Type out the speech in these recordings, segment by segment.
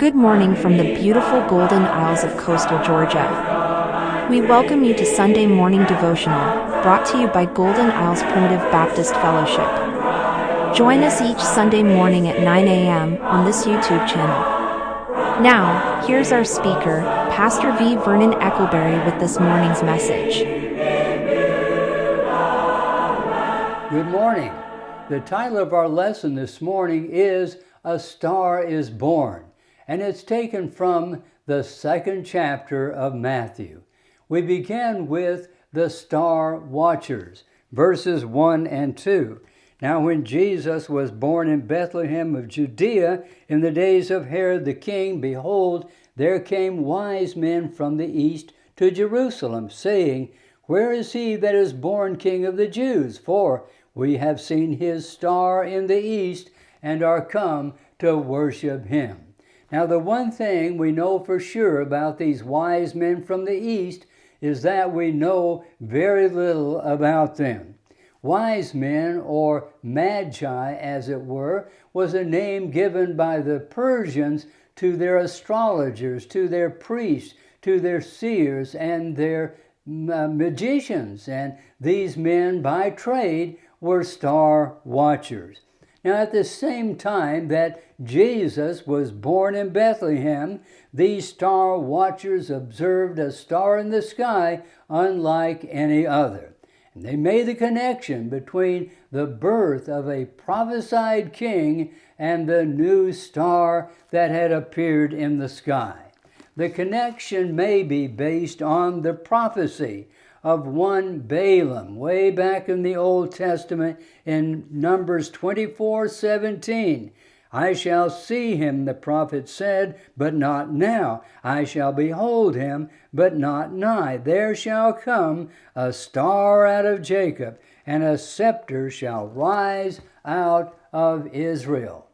Good morning from the beautiful Golden Isles of coastal Georgia. We welcome you to Sunday Morning Devotional, brought to you by Golden Isles Primitive Baptist Fellowship. Join us each Sunday morning at 9 a.m. on this YouTube channel. Now, here's our speaker, Pastor V. Vernon Eckleberry, with this morning's message. Good morning. The title of our lesson this morning is A Star is Born, and it's taken from the second chapter of Matthew. We begin with the star watchers, verses 1 and 2. Now when Jesus was born in Bethlehem of Judea in the days of Herod the king, behold, there came wise men from the east to Jerusalem, saying, Where is he that is born King of the Jews? For we have seen his star in the east, and are come to worship him. Now the one thing we know for sure about these wise men from the east is that we know very little about them. Wise men, or magi as it were, was a name given by the Persians to their astrologers, to their priests, to their seers, and their magicians. And these men by trade were star watchers. Now, at the same time that Jesus was born in Bethlehem, these star watchers observed a star in the sky unlike any other. And they made the connection between the birth of a prophesied king and the new star that had appeared in the sky. The connection may be based on the prophecy of one Balaam, way back in the Old Testament in Numbers 24:17. I shall see him, the prophet said, but not now. I shall behold him, but not nigh. There shall come a star out of Jacob, and a scepter shall rise out of Israel.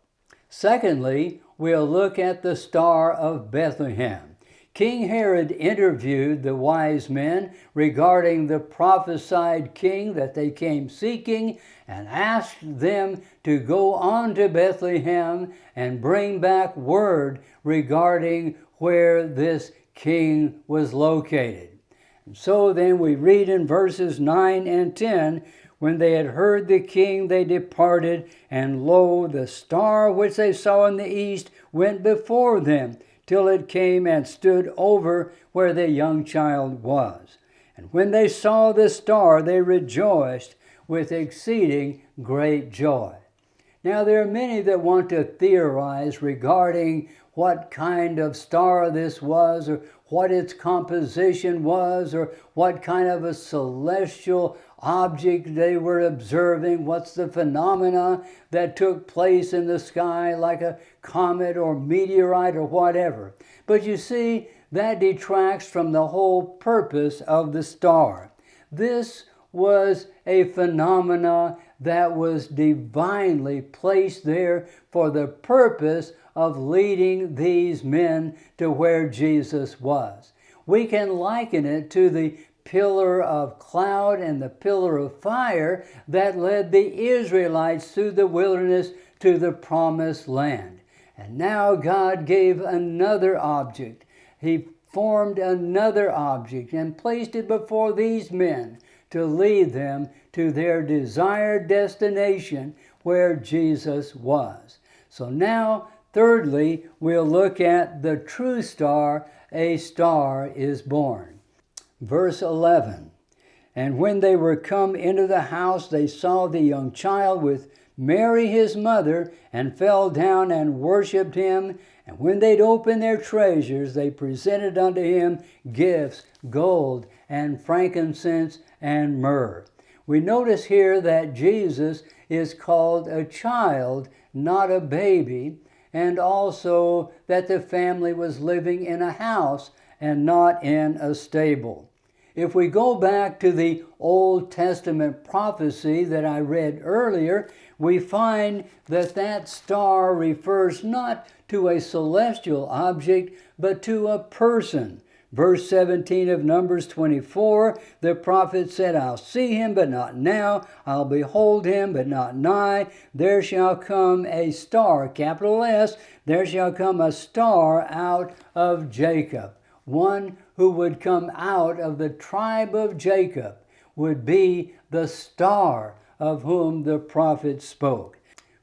Secondly, we'll look at the Star of Bethlehem. King Herod interviewed the wise men regarding the prophesied king that they came seeking, and asked them to go on to Bethlehem and bring back word regarding where this king was located. And so then we read in verses 9 and 10, When they had heard the king, they departed, and lo, the star which they saw in the east went before them, till it came and stood over where the young child was. And when they saw the star, they rejoiced with exceeding great joy. Now there are many that want to theorize regarding what kind of star this was, or what its composition was, or what kind of a celestial object they were observing. What's the phenomena that took place in the sky, like a comet or meteorite or whatever. But you see, that detracts from the whole purpose of the star. This was a phenomena that was divinely placed there for the purpose of leading these men to where Jesus was. We can liken it to the pillar of cloud and the pillar of fire that led the Israelites through the wilderness to the promised land. And now God gave another object. He formed another object and placed it before these men to lead them to their desired destination where Jesus was. So now, thirdly, we'll look at the true star. A star is born. Verse 11, And when they were come into the house, they saw the young child with Mary his mother, and fell down and worshipped him. And when they'd opened their treasures, they presented unto him gifts, gold, and frankincense, and myrrh. We notice here that Jesus is called a child, not a baby, and also that the family was living in a house and not in a stable. If we go back to the Old Testament prophecy that I read earlier, we find that that star refers not to a celestial object, but to a person. Verse 17 of Numbers 24, the prophet said, I'll see him, but not now. I'll behold him, but not nigh. There shall come a star, capital S, there shall come a star out of Jacob. One who would come out of the tribe of Jacob would be the star of whom the prophet spoke.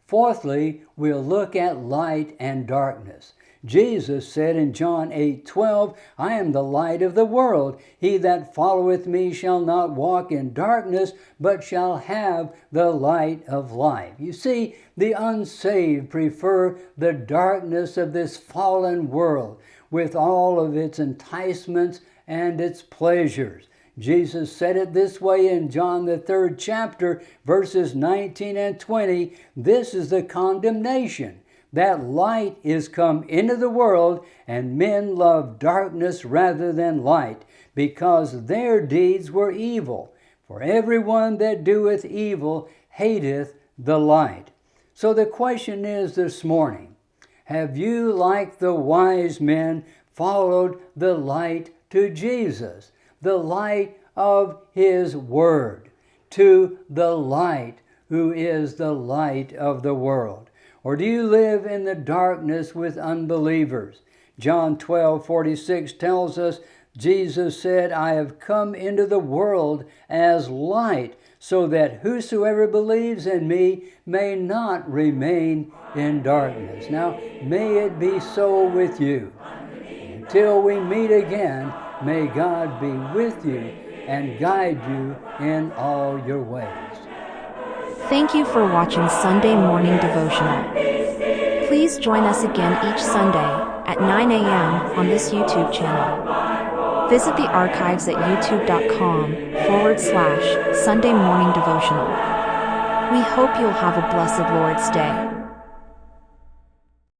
Fourthly, we'll look at light and darkness. Jesus said in John 8:12, I am the light of the world. He that followeth me shall not walk in darkness, but shall have the light of life. You see, the unsaved prefer the darkness of this fallen world with all of its enticements and its pleasures. Jesus said it this way in John the 3rd chapter, verses 19 and 20, this is the condemnation, that light is come into the world, and men love darkness rather than light, because their deeds were evil. For everyone that doeth evil hateth the light. So the question is this morning, have you, like the wise men, followed the light to Jesus, the light of His Word, to the light who is the light of the world? Or do you live in the darkness with unbelievers? John 12:46 tells us, Jesus said, I have come into the world as light, so that whosoever believes in me may not remain in darkness. Now, may it be so with you. Until we meet again, may God be with you and guide you in all your ways. Thank you for watching Sunday Morning Devotional. Please join us again each Sunday at 9 a.m. on this YouTube channel. Visit the archives at youtube.com/Sunday Morning Devotional. We hope you'll have a blessed Lord's Day.